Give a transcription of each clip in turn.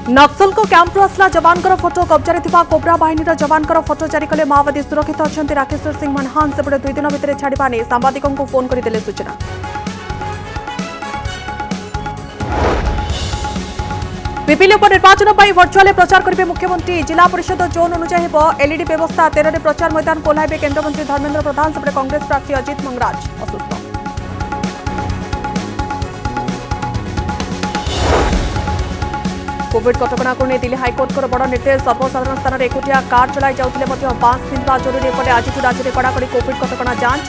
नक्सल को कैंप आसला जवान फोटो कब्जा कोब्रा बाहिनी जवान फोटो जारी कले माओवादी सुरक्षित अच्छा राकेश्वर सिंह मनहान सेपटे 2 दिन भितर छाड़ा नहीं सांबादिकों को फोन करदे सूचना। पिपिली उपनिर्वाचन वर्चुआल प्रचार करेंगे मुख्यमंत्री। जिला परिषद जोन अनुसार एलईडी व्यवस्था 13 प्रचार मैदान कोल्हाइबे केन्द्रमंत्री धर्मेन्द्र प्रधान सेपटे कांग्रेस प्रार्थी अजित मंगराज असुस्थ। कोविड कटकणा को नहीं दिल्ली हाइकोर्ट बड़ निर्देश सर्वसाधारण स्थान में एकुटिया कार चलाई जाउथिले मास्क पिंधा जरूरी एपटे आज राज्य में कड़ाकड़ी कोविड कटकणा जांच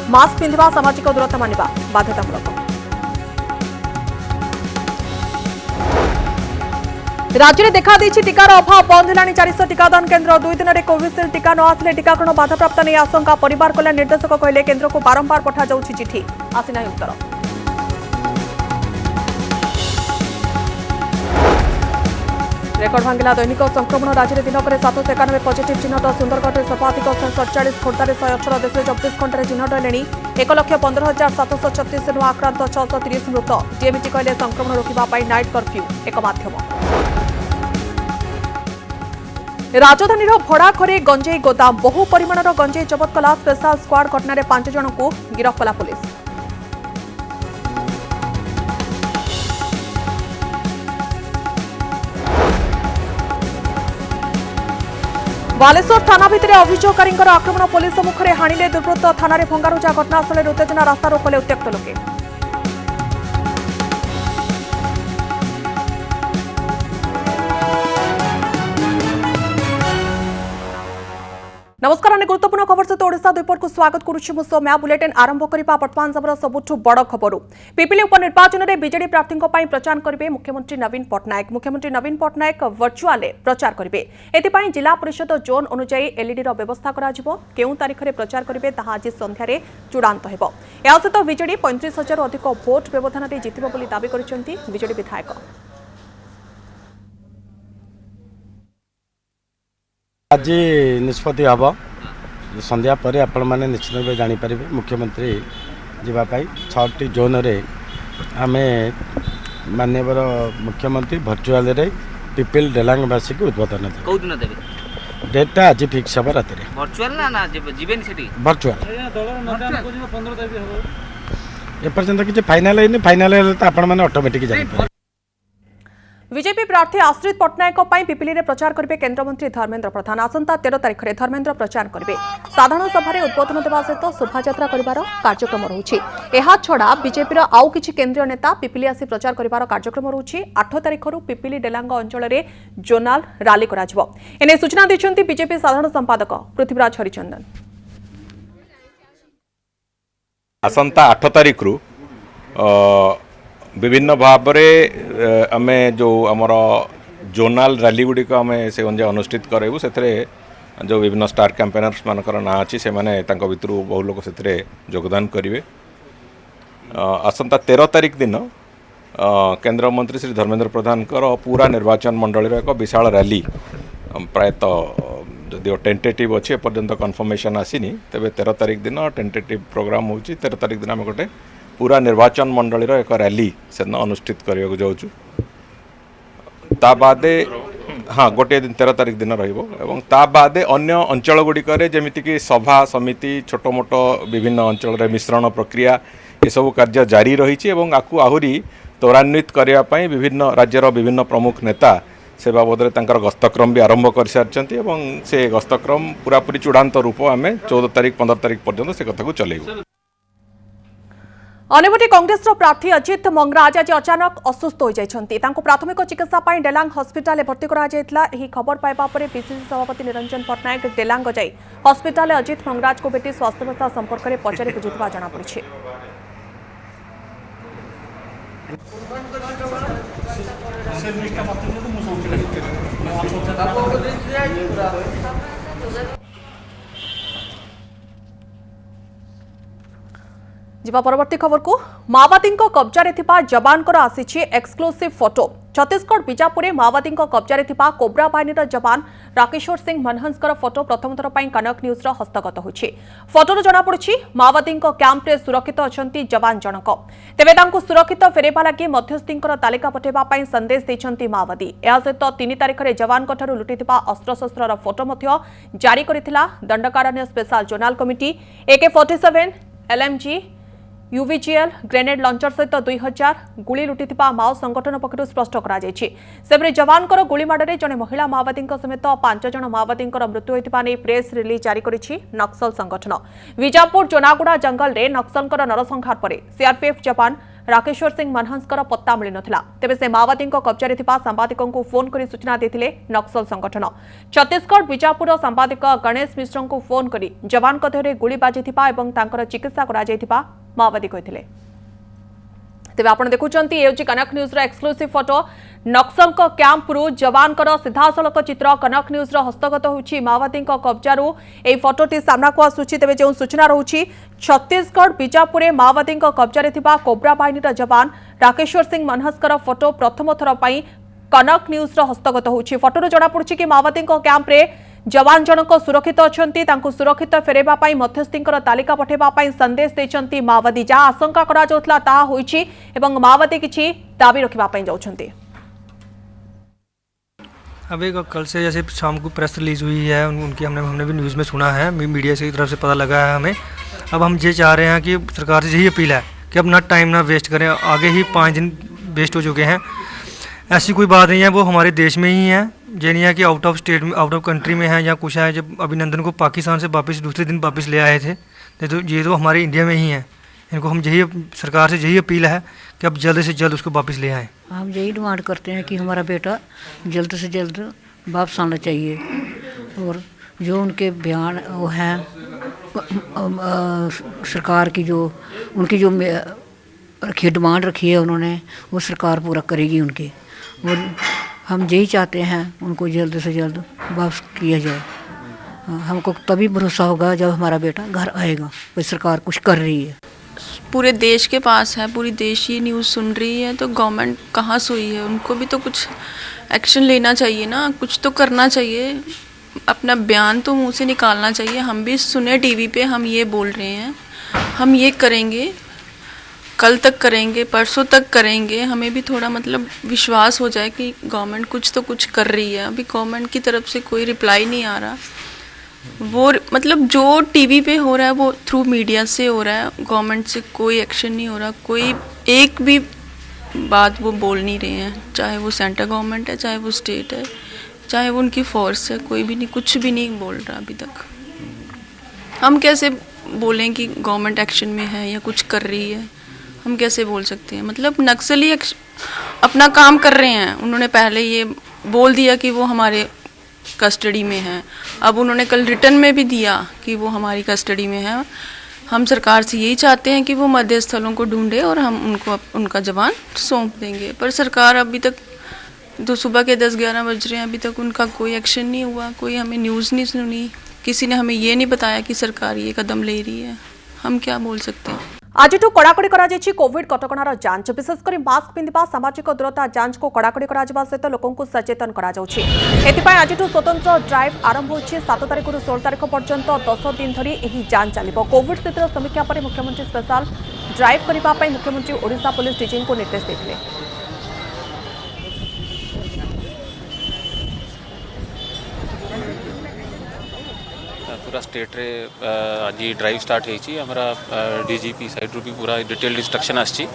मास्क पिंधा सामाजिक दूरता मानिबा बाध्यतामूलक। राज्य में देखा टीकार अभाव बंद है 400 टीकादान केन्द्र 2 दिन में कोविशील्ड टीका न आसले टीकाकरण बाधाप्राप्त नहीं आशंका परिवार कल्याण निर्देशक कहले केन्द्र को बारंबार पठा जाउछि चिठी आसीना उत्तर। रेकर्ड भांगिला दैनिक संक्रमण राज्य में दिनक 791 पॉजिटिव चिन्हट सुंदरगढ़ सर्वाधिक 147 खोर्धार 118 देश में 24 घंटे चिन्हट हेले 1,15,736 नुआ आक्रांत 630 मृत डीएमटी कहले संक्रमण रोकने नाइट कर्फ्यू एक माध्यम। राजधानी भड़ा घरे गंजेई गोदाम बहु परिमाणर गंजेई जबत कला स्पेशल स्क्वाड घटना 5 जन को गिरफ्त कला पुलिस। बालेश्वर थाना भितर अभियोगकारी आक्रमण पुलिस सम्मुखें हाणिले दुर्वृत्त थाना भंगारुजा घटनास्थल उत्तेजना रास्ता रोकले उत्त्यक्त लोके। नमस्कार अनेक गुरुत्वपूर्ण खबर सहित ओडिशा दुईपर को स्वागत करुछि मु सौम्या। बुलेटिन आरंभ करबा वर्तमान समर सबुठु बड़ खबर। पिपिली उपनिर्वाचन में बीजेडी प्रार्थी प्रचार करेंगे मुख्यमंत्री नवीन पट्टनायक। मुख्यमंत्री नवीन पट्टनायक वर्चुआल प्रचार करेंगे एथिपाई जिला परिषद जोन अनुसार एलईडी व्यवस्था कराजिबो। केउं तारीख में प्रचार करेंगे ताहा आज संध्यारे चूड़ांत हेबो। या सहित बीजेडी 35,000 अधिक भोट व्यवधान जितिबो बोली दाबी करिसेंती बीजेडी विधायक। आज निष्पत्ति हम संध्या पर आपण मैंने निश्चित भाव जापर मुख्यमंत्री जावाई 6टी जोन रे आम माननीय मुख्यमंत्री भर्चुआल पिपिल डेलांगवासी को उद्बोधन देवे। डेटा आज फिक्स हम रात भर्चुआल एपर्यंत किसी फाइनाल फाइनाल तो आपण मैंने ऑटोमेटिक जापर। बीजेपी प्रार्थी आश्रित पट्टनायक पिपिली में प्रचार करेंगे केन्द्रमंत्री धर्मेन्द्र प्रधान। आसंता 13 तारीख में धर्मेन्द्र प्रचार करेंगे। साधारण सभा में उद्बोधन देवा सहित शोभायात्रा कर कार्यक्रम रही। छड़ा बीजेपी आउ किछि केन्द्रीय नेता पिपिली आसी प्रचार कर कार्यक्रम रही। 8 तारीख पिपिली डेलांग अंचल में जोनाल रैली एने सूचना देते बीजेपी साधारण संपादक पृथ्वीराज हरिचंदन। आसंता 8 तारीख विभिन्न भाव में आमे जो आमर जोनाल रैली गुड़िक आम से अनुष्ठित करेबू से जो विभिन्न स्टार कैंपेनर्स मानकर ना अच्छी से भितर बहु लोग से योगदान करेंगे। आसंता 13 तारीख दिन केंद्र मंत्री श्री धर्मेन्द्र प्रधान पूरा निर्वाचन मंडल एक विशाल रैली प्रायतः जदि टेंटेटिव अच्छी एपर्यंत कन्फर्मेशन आसीनी तेरे 13 तारीख दिन टेंटेटिव प्रोग्राम हो 13 तारीख दिन आम गोटे पूरा निर्वाचन मंडल एक रैली से अनुष्ठित करने जाऊँ। बादे हाँ गोटे दिन 13 तारीख दिन रबादे अन्य अंचल गुड़िक जमीक सभा समिति छोट मोट विभिन्न अंचल मिश्रण प्रक्रिया ये सब कार्य जारी रही आहरी त्वरान्वित करने विभिन्न राज्यर विभिन्न प्रमुख नेता से बाबद गस्तक्रम भी आरंभ कर सारी से गस्तक्रम पूरापूरी चूड़ांत रूप आम 14 तारीख 15 तारीख पर्यंत से कथा को चलेबू। अन्यपटे कांग्रेस प्रार्थी अजित मंगराज आज अचानक असुस्थ हो जाइछन्ती। तांको प्राथमिक चिकित्सा पाई डेलांग हॉस्पिटल भर्ती करा जायतला। एही खबर पाइबा परे पीसीसी सभापति निरंजन पट्टनायक डेलांग जाई हॉस्पिटल अजित मंगराज को भेटी स्वास्थ्यावस्था संपर्क में पचारि बुझुवा जना पड़िछि। जिबा परवर्ती खबर को माओवादी कब्जा जवान आसी एक्सक्लूसिव फोटो छत्तीसगढ़ बीजापुर माओवादी कब्जा कोब्रा बाहिनी जवान राकेश्वर सिंह मनहंसकर फोटो प्रथम थर कनक न्यूज हस्तगत होछि। फोटोर जनापड़ी माओवादी कैंप्रे सुरक्षित अच्छा जवान जनक तेरे सुरक्षित फेरवा लगी मध्यस्थी तालिका पठाइबा संदेश देते माओवादी। यह सहित 3 तारिख में जवान लुटि अस्त्रशस्त्र फोटो जारी करथिला Dandakaranya special zonal committee. AK-47 LMG UBGL grenade launcher सहित 2000 गुली लुटि माओ संगठन पक्षर स्पष्ट कर जवान गुलीमाड़े जड़े महिला माओवादी समेत 5 जन माओवादी मृत्यु होता नहीं प्रेस रिलीज जारी करिछि नक्सल संगठन। बीजापुर जोनागुड़ा जंगल में नक्सल नरसंहार पर सीआरपीएफ जवान राकेश्वर सिंह मनहंसकर पत्ता मिल नथिला। तेबे से माओवादी कब्जा सांबादिकों को फोन कर सूचना देते नक्सल संगठन। छत्तीसगढ़ बीजापुर सांबादिक गणेश मिश्र को फोन कर जवान देहरे गुली बाजी चिकित्सा करा माओवादी कहते। तेज आप देखुं ये कनक न्यूज एक्सक्लूसिव फोटो नक्सल कैंप्रु जवान सीधासलख चित्र कनक न्यूज हस्तगत होछि माओवादी कब्जारू यह फोटोटी सामना को आसुछि। तेज जो सूचना रही छत्तीसगढ़ बीजापुर माओवादी कब्जा कोब्रा बाहिनी जवान राकेश्वर सिंह मनहंसकर फोटो प्रथम थर कनक न्यूज हस्तगत होछि। फोटोर जनापड़ी कि माओवादी कैंप्रे जवान जनक सुरक्षित अच्छा सुरक्षित फेरवा मध्यस्थी तालिका पठाइबा संदेश देते माओवादी। जहाँ आशंका करा माओवादी किछि दाबी रखा जाउछन्ति। अभी कल से जैसे शाम को प्रेस रिलीज हुई है उनकी हमने भी न्यूज़ में सुना है, मीडिया की तरफ से पता लगा है हमें। अब हम ये चाह रहे हैं कि सरकार से यही अपील है कि अब ना टाइम ना वेस्ट करें। आगे ही 5 दिन वेस्ट हो चुके हैं। ऐसी कोई बात नहीं है, वो हमारे देश में ही है। ये नहीं है कि आउट ऑफ स्टेट में आउट ऑफ कंट्री में है या कुछ है। जब अभिनंदन को पाकिस्तान से वापस दूसरे दिन वापस ले आए थे तो ये तो हमारे इंडिया में ही है। इनको हम यही सरकार से यही अपील है कि अब जल्द से जल्द उसको वापस ले आएँ। हम यही डिमांड करते हैं कि हमारा बेटा जल्द से जल्द वापस आना चाहिए। और जो उनके बयान वो हैं सरकार की जो उनकी जो डिमांड रखी है उन्होंने वो सरकार पूरा करेगी उनकी। और हम यही चाहते हैं उनको जल्द से जल्द वापस किया जाए। हमको तभी भरोसा होगा जब हमारा बेटा घर आएगा, भाई सरकार कुछ कर रही है। पूरे देश के पास है, पूरी देश ही न्यूज़ सुन रही है, तो गवर्नमेंट कहाँ सोई है? उनको भी तो कुछ एक्शन लेना चाहिए ना, कुछ तो करना चाहिए। अपना बयान तो मुंह से निकालना चाहिए। हम भी सुने टीवी पे, हम ये बोल रहे हैं, हम ये करेंगे, कल तक करेंगे, परसों तक करेंगे। हमें भी थोड़ा मतलब विश्वास हो जाए कि गवर्नमेंट कुछ तो कुछ कर रही है। अभी गवर्नमेंट की तरफ से कोई रिप्लाई नहीं आ रहा। वो मतलब जो टीवी पे हो रहा है वो थ्रू मीडिया से हो रहा है, गवर्नमेंट से कोई एक्शन नहीं हो रहा। कोई एक भी बात वो बोल नहीं रहे हैं, चाहे वो सेंट्रल गवर्नमेंट है, चाहे वो स्टेट है, चाहे वो उनकी फोर्स है, कोई भी नहीं, कुछ भी नहीं बोल रहा अभी तक। हम कैसे बोलें कि गवर्नमेंट एक्शन में है या कुछ कर रही है? हम कैसे बोल सकते हैं? मतलब नक्सली अपना काम कर रहे हैं। उन्होंने पहले ये बोल दिया कि वो हमारे कस्टडी में है, अब उन्होंने कल रिटर्न में भी दिया कि वो हमारी कस्टडी में है। हम सरकार से यही चाहते हैं कि वो मध्यस्थलों को ढूंढे और हम उनको उनका जवान सौंप देंगे। पर सरकार अभी तक तो सुबह के 10-11 बज रहे हैं, अभी तक उनका कोई एक्शन नहीं हुआ। कोई हमें न्यूज़ नहीं सुनी, किसी ने हमें ये नहीं बताया कि सरकार ये कदम ले रही है। हम क्या बोल सकते हैं? आज कड़ाकड़ी कोविड कटकणार जांच, विशेषकर मास्क पिंधा, सामाजिक दूरता जांच को कड़ाकड़ी सहित लोकों को सचेतन आज स्वतंत्र ड्राइव आरंभ होछि। 7 तारिख 16 तारिख पर्यंत 10 दिन धरी यह जांच चलिब। कोविड स्थितिर समीक्षा पर मुख्यमंत्री स्पेशल ड्राइव करने मुख्यमंत्री ओडिशा पुलिस डीजी को निर्देश देते। पूरा स्टेट रे आज ड्राइव स्टार्ट होइछि। हमरा डीजीपी साइड रू भी पूरा डिटेल इंस्ट्रक्शन आछि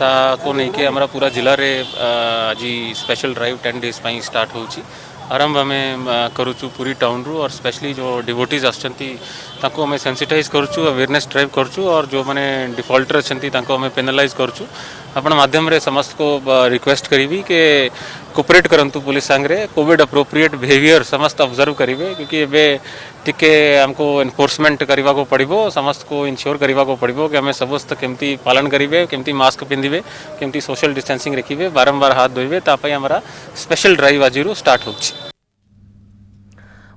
को नहीं के हमरा पूरा जिला रे आज स्पेशल ड्राइव 10 डेज पई स्टार्ट होछि। आरंभ हमें करूचु पूरी टाउन रू और स्पेशली जो डिवोटीज आछंती ताको हमें सेंसिटाइज करूचु, अवेयरनेस ड्राइव करूचु और जो माने डिफॉल्टर अछंती ताको हमें पेनलाइज करूचु। आपण माध्यम रे समस्त को रिक्वेस्ट करीबी के कोऑपरेट करंतु पुलिस संगे कोविड अप्रोप्रिएट बिहेवियर समस्त ऑब्जर्व करिवे, क्योंकि एबे टिके हमको एनफोर्समेंट करवा को पड़िबो, समस्त को इंश्योर करवा को पड़िबो कि हमें समस्त केमती पालन करिवे, केमती मास्क पिंधिबे, केमती सोशल डिस्टेंसिंग रखिबे, बारंबार हाथ धोइबे। तापई हमरा स्पेशल ड्राइव आज स्टार्ट होछि।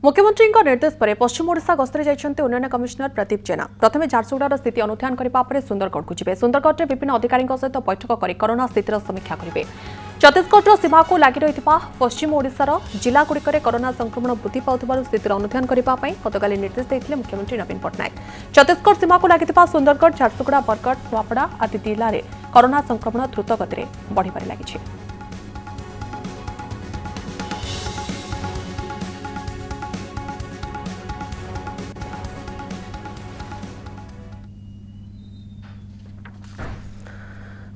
मुख्यमंत्री निर्देश पर पश्चिम ओडिशा गस्तरे जाइछन्ते उन्नयन कमिशनर प्रदीप जेना प्रथमे झारसुगुड़ार स्थिति अनुध्यान करने पर सुंदरगढ़ को जिवे। सुंदरगढ़ में विभिन्न अधिकारी सहित बैठक कर कोरोना स्थितिर समीक्षा करेंगे। छत्तीसगढ़ सीमा को लगी रही पश्चिम ओडिशार जिलागुड़िक कोरोना संक्रमण वृद्धि पाउथिबारु स्थितिर अनुध्यान करने गतकाली निर्देश देते मुख्यमंत्री नवीन पट्टनायक। छत्तीसगढ़ सीमा को लगी सुंदरगढ़, झारसुगुड़ा, बरगढ़, नुआपड़ा आदि जिले में कोरोना संक्रमण द्रुत गति में बढ़िबारे लागिछि।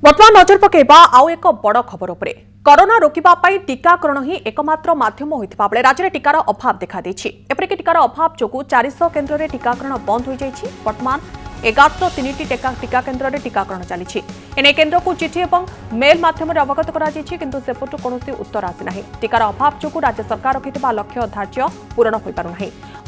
बर्तमान नजर पकेबा आउ एक बड़ खबर उपरे। कोरोना रोकिबा पाई टीकाकरण ही एकमात्र माध्यम होइतिबा बेले राज्य में टीकार अभाव देखा देछि। एपरिक टीकार अभाव जोगु 400 केन्द्र में टीकाकरण बंद हो जाइछि। वर्तमान 1103 टीका केन्द्र में टीकाकरण चली। एने केन्द्र को चिठी और मेल माध्यम अवगत किंतु सेपटू कौन उत्तर आसीना। टीकार अभाव जोगु राज्य सरकार रखिथिबा लक्ष्य धार्य पूरण हो पारुना।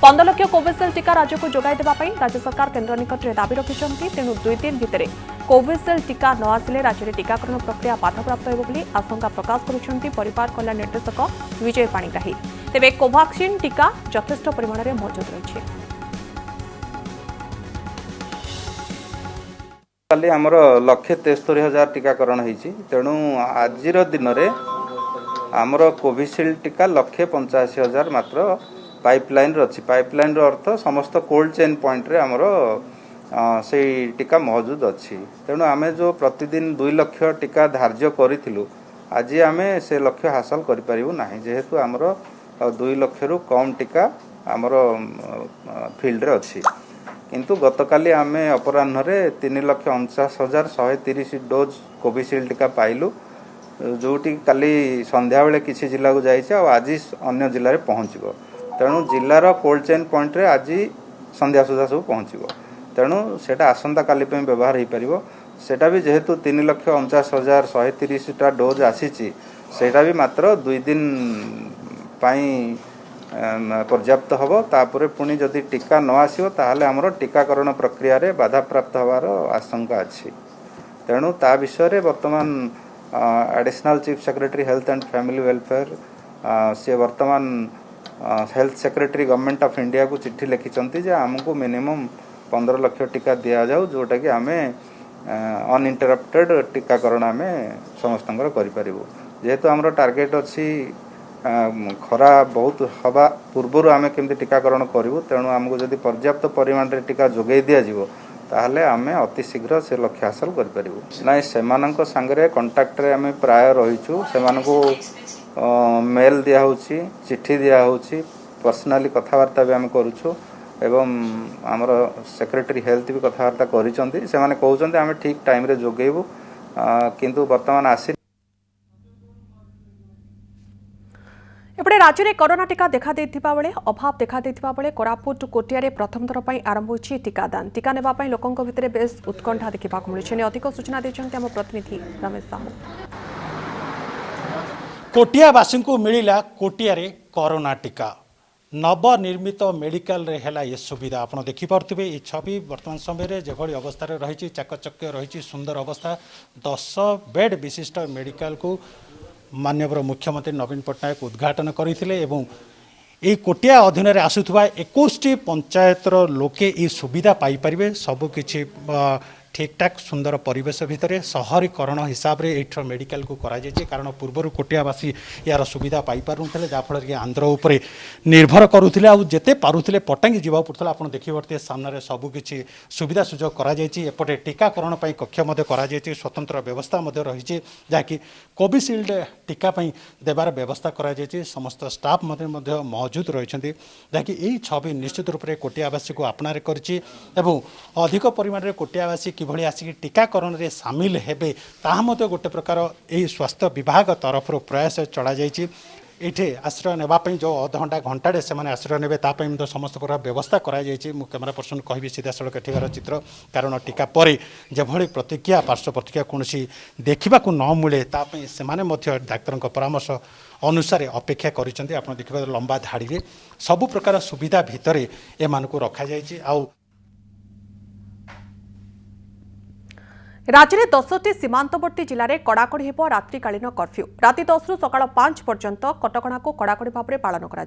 15 लाख कोविशील्ड टीका राज्य को जोगाई देबा पई राज्य सरकार केन्द्र निकट में दाबी रखिछन्ति। तेणु 2 दिन भितर कोविशील्ड टीका न आसिले राज्य में टीकाकरण प्रक्रिया बाधाप्राप्त होब बोली आशंका प्रकाश करुछन्ति परिवार कल्याण निर्देशक विजय पाणिग्राही। तेबे कोवाक्सिन टीका यथेष्ट परिमाण में मौजूद रही। काली आमर लक्षे 73,000 टीकाकरण होती। तेणु आज दिन में आमर कोविशील्ड टीका 185,000 मात्र पाइपलाइन अच्छी। पाइपलाइन अर्थ समस्त कोल्ड चेन पॉइंट रे आमर से टीका मौजूद अच्छी। तेणु आम जो प्रतिदिन 2 लाख टीका धार्य करूँ आज आम से लक्ष्य हासिल करें जेहेतु आमर 2 लाख रु कम टीका आमर फील्ड रे अच्छी। किंतु गतकाली आम अपराह्न 3,49,130 डोज कोविशील्ड टीका पाइलु जोटी काली संध्या बेले किसी जिला को जाइए और आज अन्य जिले में पहुँचब। तेणु जिलार कोल्ड चेन पॉइंट रे आज संध्या सुधा सब पहुँचब। तेणु सेटा आसंता काली पे व्यवहार हो पार। सेटा भी जेहेतु 3,49,130 डोज आसी सेटा भी मात्र 2 दिन पर्याप्त हम। तापर पुणी जदि टीका न आसो ताहले हमर टीकाकरण प्रक्रिया रे बाधा प्राप्त होवार आशंका अच्छी। तेणु ता विषय वर्तमान additional chief secretary health and family welfare से वर्तमान health secretary government of India को चिट्ठी लिखिं जे आमको मिनिमम 15 लाख टीका दि जाऊ जोटा कि आम अनइंटरप्टेड टीकाकरण आम समस्त करूँ। जेहेतु आमर टार्गेट अच्छी खरा बहुत हवा पूर्वर आम केमती टीकाकरण करूँ। तेणु आमको जदि पर्याप्त परिमाण रे टीका जोगाई दि जाव ताहले आम अति शीघ्र से लक्ष्य हासिल करूँ। ना से सांगे कंटाक्ट रे आम प्राय रहीचु। से मेल दिखाऊँगी, चिट्ठी दिखाऊँगी, पर्सनाली कथबार्ता भी आम करूँ एवं आमर सेक्रेटरी हेल्थ भी कथबार्ता करिसेंती। से माने कहउछन्ते आम ठीक टाइम रे जोगेबू किंतु वर्तमान आसी। एपटे राज्य में कोरोना टीका देखा देथिबा बेले अभाव देखा देथिबा बेले कोरापुट कोटिया प्रथम थर पर आरंभ होछि टीकादान। टीका नेबा पई लोकंक भितरे बेस उत्कंठा देखा मिलुछि। अधिक सूचना दैछन्ते आम प्रतिनिधि रमेश साहू। कोटियावासी को मिला कोटिया कोरोना टीका नवनिर्मित मेडिकल रे हैला ये सुविधा आप देखिपे। ये छवि वर्तमान समय जो अवस्था रही चाकचक्य रही सुंदर अवस्था 10 बेड विशिष्ट मेडिकल को माननीय मुख्यमंत्री नवीन पट्टनायक उद्घाटन करते। ये कोटिया अधीन में आसुवा 21 पंचायतर लोके ये सुविधा पाइपर सबकि ठीक ठाक सुंदर परिवेश भितर सहरीकरण हिसाब से ये मेडिकल को करा जाए। कारण पूर्वर कोटियावासी यार सुविधा पाइपारे जहाँफल कि आंध्र उपरे निर्भर करुले आते पारुले पटांगी जावा पड़ता। आप देखिए सामने सबकि सुविधा सुजोग करपटे टीकाकरण कक्ष कर स्वतंत्र व्यवस्था रही जहाँकि कोविशील्ड टीका देवार व्यवस्था कर समस्त स्टाफ मौजूद रही जहाँकि यही छवि निश्चित रूप से कोटियावासी को आपणार कर अधिक परिमाण में कोटियावासी किभली आसिक टीकाकरण रे सामिल हेबे ताहा गोटे प्रकार यही स्वास्थ्य विभाग तरफ प्रयास चला जाइए। ये आश्रय नापी जो अध घंटा घंटाड़े से आश्रय ने समस्त प्रकार व्यवस्था कराई। मु कैमेरा पर्सन कहि सीधा सड़क एठार चित्र कारण टीका पर जभली प्रतिक्रिया पार्श्व प्रतिक्रिया कौन देखा न मिले से डाक्तर परामर्श अनुसार अपेक्षा कर देखिए लंबा धाड़ी में सबु प्रकार सुविधा भितर एम रखा जाइए। राज्य में 10टी सीमांतवर्ती जिले में कड़ाकड़ी हेब रात्रिकालीन कर्फ्यू राति 10 रु सकाळ 5 पर्यंत कटकणा को कड़ाकड़ी भाव में पालन करा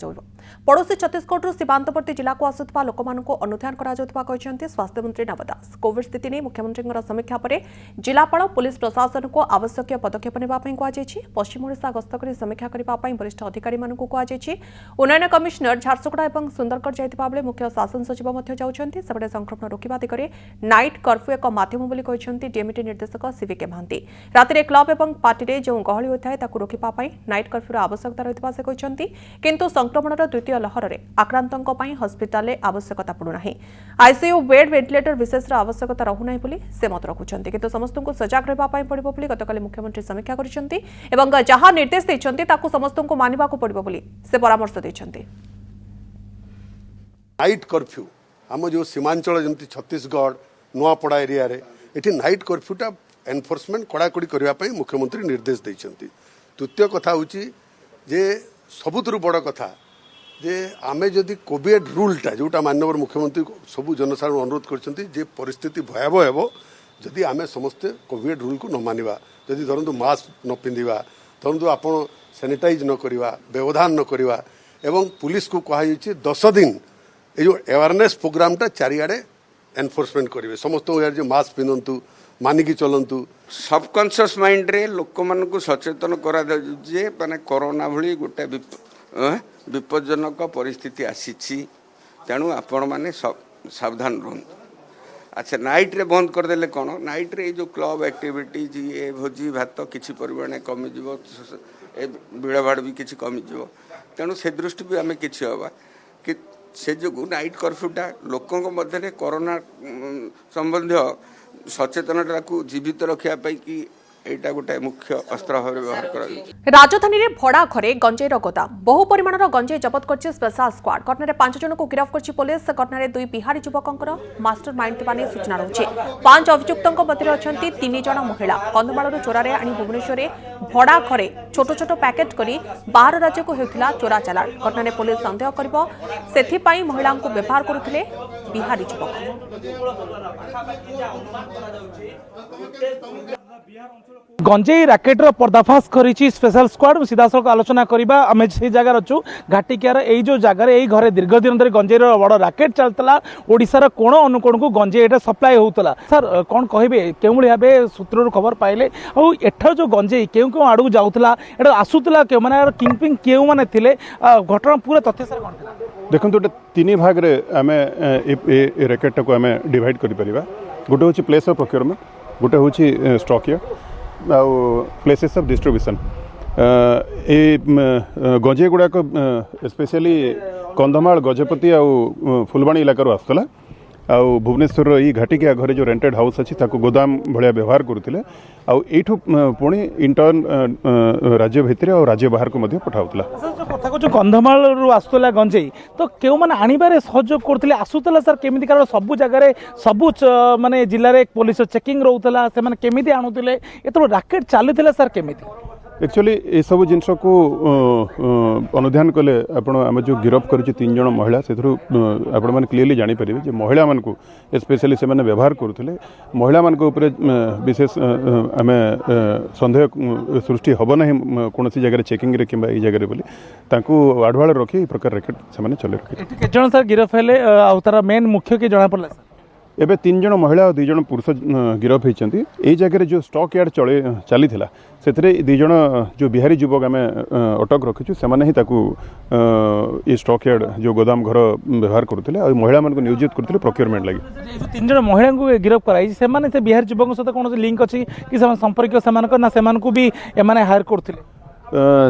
पड़ोशी छत्तीसगढ़ सीमांतवर्ती जिला को आसुवा लोक अनुध्यान करा स्वास्थ्य मंत्री नव दास कोविड स्थिति नहीं मुख्यमंत्री समीक्षा पर जिलापाल पुलिस प्रशासन को आवश्यक पदक्षेप नेबापी कहुଯାଇଛି पश्चिम ओडिशा गस्त कर समीक्षा करने वरिष्ठ अधिकारी कहुଯାଇଛି उन्नयन कमिशनर झारसुगुड़ा और सुंदरगढ़ जाइतिबा बेले मुख्य शासन सचिव जाउछन्ति सेबडे संक्रमण रोकिबा दिगरे नाइट कर्फ्यू एक माध्यम बोली कहिसन्ति डीएमटी निर्देशक सीवीके महांती राति क्लब और पार्टी में जो गहली होता है रोकने नाइट कर्फ्यूर आवश्यकता रही से कहते किंतु संक्रमणर द्वितीय लहर में आक्रांतों हस्पिटाल आवश्यकता पड़ूना आईसीयू बेड वेंटिलेटर विशेष आवश्यकता रहूना से मत रखुंट किंतु समस्त को सजग रहा पड़ो गतकाली मुख्यमंत्री समीक्षा कर जहां निर्देश देते समस्त को मानवा पड़ो से परामर्श देते। नाइट कर्फ्यू आम जो सीमांचल जमी छत्तीसगढ़ नुआपड़ा एरिया रे एठी नाइट कर्फ्यूटा एनफोर्समेंट कड़ाकड़ी करने मुख्यमंत्री निर्देश देइछन्ति। द्वितीय कथा होची जे सबुतरु बड़ कथा जे आमे जदि कोविड रूलटा जोटा माननीय मुख्यमंत्री सबु जनसाधारण अनुरोध करछन्ति जे परिस्थिति भयावह हेबो जदि आमे समस्ते कोविड रूल को न मानिबा जदि धरंतु मास्क न पिंधिबा धरंतु आपण सैनिटाइज न करिबा व्यवधान न करिबा एवं पुलिस को कहा 10 दिन ये जो अवेयरनेस प्रोग्रामटा चारिआडे एनफोर्समेंट करेंगे समस्त जो मास्क पिंधतु मानिकी चलतु सबकनसीयस माइंड रे लोक मान को सचेतन करा जे माने कोरोना भली गोटे विपज्जनक परिस्थिति आसी तेणु आपण मैंने सावधान रुहतु। अच्छा नाइट रे बंद करदेले कौन नाइट रे जो क्लब एक्टिविटीज ये भोजी भात किसी परिमाण कमिज भिड़भाड़ भी किसी कमिज तेणु से दृष्टि भी आम कि हवा कि से जो नाइट कर्फ्यूटा लोकों मध्य कोरोना संबंधी सचेतनता को जीवित रखापी कि एटा गोटे मुख्य अस्त्र भाव व्यवहार कर। राजधानी में भड़ा घरे गंजेर गोदाम बहु परिमाणर गंजे जबत कर स्पेशल स्क्वाड घटना 5 जन को गिरफ्त कर पुलिस घटना 2 बिहारी युवकों मास्टर माइंड थे सूचना रही 5 अभियुक्तों मध्य अच्छा 3 जन महिला कंधमाल चोरारे आनी भुवनेश्वर भड़ा घरे छोट छोट पैकेट कर बाहर राज्य को होता चोरा चालाण घटना पुलिस सन्देह कर महिला को व्यवहार करुले बिहारी युवक। गंजेई रैकेटर पर्दाफाश करिछि स्पेशल स्क्वाड सीधा सड़क आलोचना करबा आमे से जगह अच्छु घाटिकियार एई जो जगार एई घरे दीर्घ दिन धरि गंजेईर बड़ रैकेट चलतला ओडिसार कोण अनुकोण को गंजेई एटा सप्लाई होतला सर कोन कहबे केउली भाबे सूत्ररु खबर पाइले आ एठा जो गंजेई केउ केउ आडू जाउतला एटा आसुतला के माने किंगपिंग केउ माने थिले घटना पूरा तथ्य सर कोन देखंतु 3 भाग रे आमे ए रैकेट को आमे डिवाइड करि परिबा गोटे होछि प्लेस ऑफ प्रोक्योरमेंट गोटे होछि स्टॉक या प्लेसेस ऑफ डिस्ट्रीब्यूशन गंजे गुड़ाक स्पेशली कंधमाल गजपति आउ फुलबाणी इलाकार आसला आउ भुवनेश्वर ये घाटिकिया घरे जो रेंटेड हाउस अच्छी गोदाम भाया व्यवहार करुले आठू पुणी इंटर्न राज्य भितर और राज्य बाहर को पठाऊला कथा कह कंधमाल आसूला गंजेई तो क्यों मैंने आणबार सहयोग करते आसूला सर केमी कारण सबू जगह सबू माने जिले में पुलिस चेकिंग रोला से केमी आणुले ये राकेट चली सर केमी एक्चुअली ये सब जिनस को अनुध्यान कले आम जो गिरफ्त कर 3 जन महिला से आपण मैंने क्लीयरली जानीपर जे महिला मान को स्पेशली से व्यवहार करुले महिला मान विशेष आम सन्देह सृष्टि हम ना कौन जगह चेकिंग कि जगह बोली आढ़ुआ रखी प्रकार रैकेट से चले रखे जन सर गिरफ हेले तार मेन मुख्य कि जना पड़ा एबे 3 जन महिला और 2 जन पुरुष गिरफ होती यही जगह जो स्टॉक यार्ड चली से 2 जन जो बिहारी युवक आम अटक रखीचु से ये स्टॉक यार्ड जो गोदाम घर व्यवहार करते और महिला मान नियोजित करते प्रोक्योरमेंट लगी 3 जन महिला को गिरफ कराई से बिहारी युवक सहित कौन लिंक अच्छी कि संपर्क से भी एम हायर करते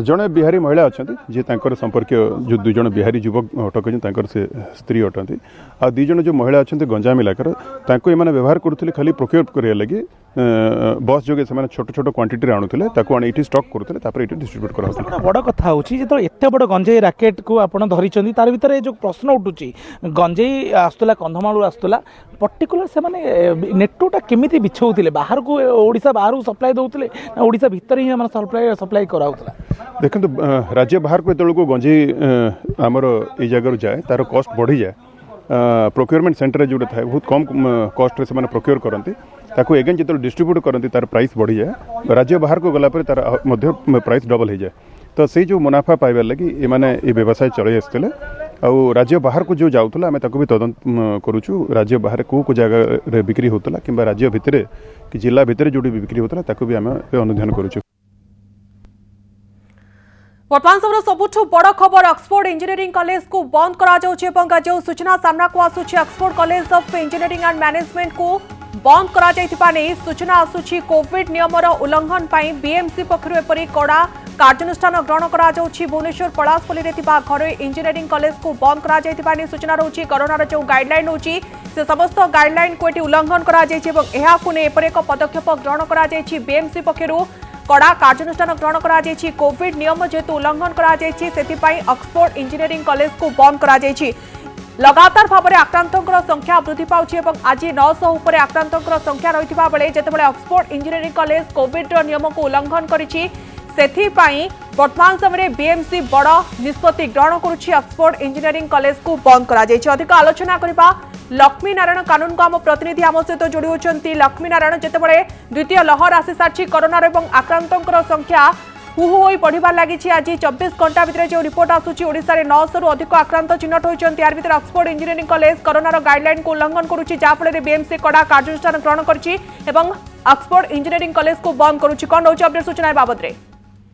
जड़े बिहारी महिला अच्छा जी संपर्क जो 2 जन बिहारी युवक अटक से स्त्री अटंती आ 2 जन जो महिला अच्छा गंजाम इलाकार एम व्यवहार करुले खाली प्रोक्योर कर लगी बस जोगे से छोट छोट क्वांटिटी आणुले आनी स्टॉक करुले डिस्ट्रीब्यूट करा बड़ कथा जो एत बड़ गंजेई रैकेट को आप धरी तार भर जो प्रश्न उठुची गंजेई आसूला कंधमाल आसूला पर्टिकुलर से नेटवर्कटा केमी बिछाऊे बाहर को ओडिशा बाहर को सप्लाई दौले ओडिशा भितर ही सप्लाई कराऊला देखो राज्य बाहर को जो गंजेई आमर ये जगह जाए तार कॉस्ट बढ़ी जाए प्रोक्योरमेंट सेंटर जोटा था बहुत कम कॉस्ट से प्रोक्योर करती ताकू एगेन जो डिस्ट्रीब्यूट करती तार प्राइस बढ़ी जाए राज्य बाहर को गलापर तार प्राइस डबल हो जाए तो से जो मुनाफा पाइबार लगी ये व्यवसाय चलई आसते आउ राज्य बाहर को जो जाऊला आम ताकू भी तदंत करुचु राज्य बाहर को जगह बिक्री होता कि राज्य भितर कि जिला भितर जो बिक्री होता ताकू भी आम अनुध्यान करुचु। वर्तमान समय सबुठ बड़ खबर ऑक्सफोर्ड इंजीनियरिंग कॉलेज को बंद करा जो सूचना सामना को आसुची Oxford college of engineering and management को बंद करा सूचना आसुची कोविड नियमर उल्लंघन पर बीएमसी पक्षर एपरी कड़ा कार्यानुष्ठान ग्रहण करा भुवनेश्वर पलासपल्ली में घरोई इंजीनियरिंग कॉलेज को बंद करा सूचना रही कोरोनार जो गाइडलाइन होची से समस्त गाइडलाइन को उल्लंघन करा एक पदक्षेप ग्रहण करा बीएमसी पक्षर कड़ा कार्यानुष्ठान ग्रहण करा कोविड नियम जेतु उल्लंघन करा ऑक्सफोर्ड इंजीनियरिंग कॉलेज को बंद करा लगातार भाव में आक्रांतर संख्या वृद्धि पाउछि एवं आज 900 उपर आक्रांतर संख्या रही बेले जितेबाला ऑक्सफोर्ड इंजीनियरिंग कॉलेज कोविड नियम को उल्लंघन करिछि सेथिपाई वर्तमान समय बीएमसी बड़ निष्पत्ति ग्रहण करुछि ऑक्सफोर्ड इंजीनियरिंग कॉलेज को बंद करा अधिक आलोचना करबा लक्ष्मी नारायण कानून को आम प्रतिनिधि आम सहित जोड़ी होती लक्ष्मी नारायण जितेबाला द्वितीय लहर आसी सारी कोरोनार एवं आक्रांतर संख्या हुहु होई बढ़िबार लागिछि आज 24 घंटा भितर जो रिपोर्ट आसुछि ओडिशा रे 900 रु अधिक आक्रांत चिन्हट होइछन्ति यार भितर ऑक्सफोर्ड इंजीनियरिंग कॉलेज कोरोनार गाइडलाइन को उल्लंघन करुछि जा फल बीएमसी कड़ा कार्यानुष्ठान ग्रहण करिछि एवं ऑक्सफोर्ड इंजीनियरिंग कॉलेज को बंद करुछि कोन होछि अपडेट सूचना बाबद रे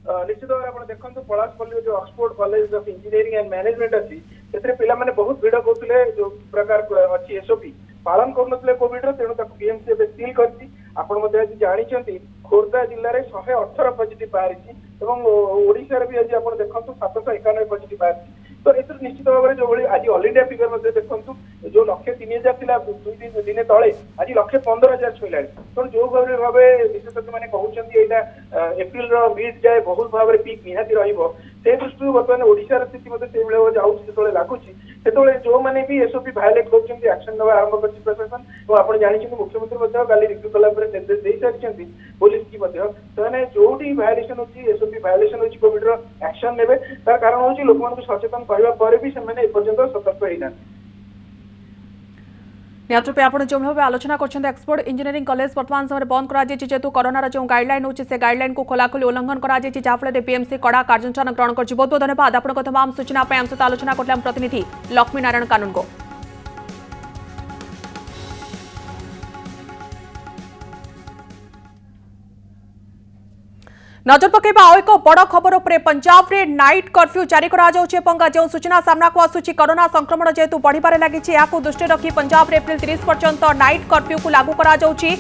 निश्चित भाव आप देखते पलासपल्ली जो Oxford college of engineering and management अच्छी से पिला माने बहुत भिड़ करते जो प्रकार अच्छी एसओपी पालन करुनथिले कोविड रो तेणु ताकू बीएमसी एबे सील करछि आपण मध्ये आज जानिछन्ति खोर्धा जिल्ला रे 118 पॉजिटिव बाहरिछि एवं ओडिसा रे भी आज आपण देखंतु 791 पॉजिटिव बाहरिछि तो एथर निश्चित भाव में जो भली आज ऑल इंडिया फिगर मध्ये देखंतु जो 1,03,000 थिला दुई दिन तळे आज 1,15,000 छुइलाणी तो जो भावे विशेषज्ञ माने कहउछन्ति एटा एप्रिल रो मिड जाय बहुत भाव में पीक निहाती रहिबो से दृष्टि वर्तमान ओडिसा स्थिति मध्ये से बेले जाउछि जेतोले लागुछि सेतोले जो माने भी एसओपी वायलेट करछन्ति एक्शन नवा आरंभ करछि प्रशासन और आपण जानिछन्ति मुख्यमंत्री मध्ये काली रिव्यू कला पर निर्देश देइ सारिछन्ति पुलिस की मध्ये तने जोटी वायलेशन होछि एसओपी वायलेशन होछि कोविड रो एक्शन नेबे तार कारण होछि लोक मानकु सचेतन कहबा परे भी से माने एपर्यंत सतर्क होइना निहतरूपे आप जो भाव आलोचना कर ऑक्सफोर्ड इंजीनियरिंग कॉलेज वर्तमान समय बंद करा जेहेतु कोरोनार जो गाइडलाइन होची से गाइडलाइन को खोलाखोली उल्लंघन करा जहाँफल बीएमसी कड़ा कार्यानुष्ठान ग्रहण कर बहुत बहुत धन्यवाद आप तमाम सूचना आम सहित आलोचना करते प्रतिनिधि लक्ष्मी नारायण कानून को नजर पकेबा आउ एक बड़ खबर उपरे पंजाब रे नाइट कर्फ्यू जारी करा जाउछि एवं जो सूचना सामना को आसुछि कोरोना संक्रमण जेतु बढ़िबारे लागिछि याकू दृष्टि रखी पंजाब रे एप्रिल 30 पर्यंत नाइट कर्फ्यू को लागू करा जाउछि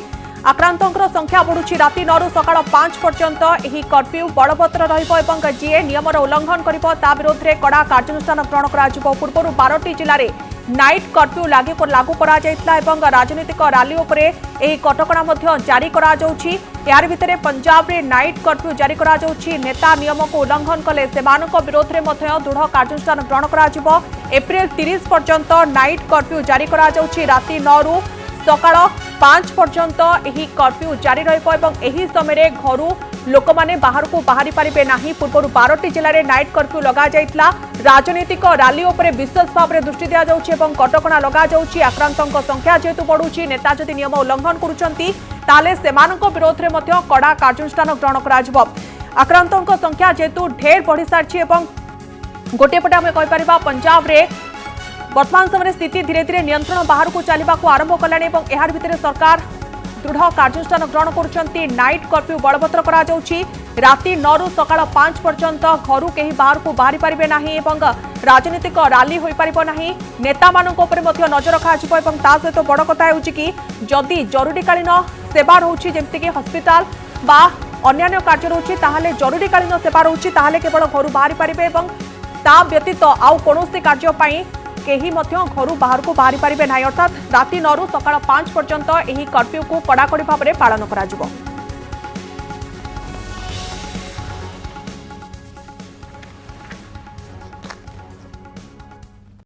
आक्रांतंकर संख्या बढ़ुछि राति 9 रु सकाळ 5 पर्यंत एही कर्फ्यू बलवत्तर रहिबो एवं जीए नियमर उल्लंघन करिबो ता विरोध रे कड़ा कार्यानुष्ठान ग्रहण करा जिवो पूर्वरु 12टी जिल्ला रे नाइट कर्फ्यू लागू करा जायतिला एवं राजनीतिक रैली उपरे एही कटकणा मध्ये जारी करा जाउछि यार भितरे पंजाब रे नाइट कर्फ्यू जारी करा जाउछि नेता नियम को उल्लंघन कले सेमानक विरोध रे मध्ये दृढ़ कार्यानुष्ठान ग्रहण करा जिवो एप्रिल 30 पर्यंत नाइट कर्फ्यू जारी करा जाउछि राति 9 रु सकाळ 5 पर्यंत एही कर्फ्यू जारी रहिबो एवं एही समय घरु लोक माने बाहर को बाहरी पारिबे नाही पूर्व 12टी जिल्ला रे नाइट कर्फ्यू लगा जायतिला राजनीतिक रैली उपरे विशेष भाव में दृष्टि दिया जाउछि एवं कटकणा लगा जाउछि आक्रांतक संख्या जेतु बढ़ुछि नेता जदि नियम उल्लंघन करूछन्ति ताले सेमानक विरोध रे मध्ये कड़ा कार्यानुष्ठान ग्रहण करा जिवो आक्रांतक संख्या जेतु ढेर बढ़ी सारछि एवं गोटे पटे आमे कहि परिबा पंजाब रे वर्तमान समय स्थिति धीरे धीरे नियंत्रण बाहर को चलने को आरंभ कलानी एवं यार भितर सरकार दृढ़ कार्यानुष्ठान ग्रहण करुछन्ति नाइट कर्फ्यू बलवत्तर करा जाउछि राति 9 रु सकाळ 5 पर्यंत घरु केही बाहर को बाहरी पारिबे नाही एवं राजनीतिक रैली होई पारिबो नाही नेता मानक ऊपर मध्ये नजर रखा जिवो एवं ता सहित बड़ कथा हेउछि कि जदि जरूरीकालीन सेवा रहउछि जेमति कि हस्पिटाल बा अन्यान्य कार्य रहउछि ताहाले जरूरीकालीन सेवा रहउछि ताहाले केवल घरु बाहरी पारिबे एवं ता व्यतीत आउ कोनोसी कार्य पई केही मध्य घरु बाहर को बाहरी पारिबे नाही अर्थात राति 9 रु सकाळ 5 पर्यंत एही कर्फ्यू को कड़ाकड़ी भाव में पालन करा जिवो।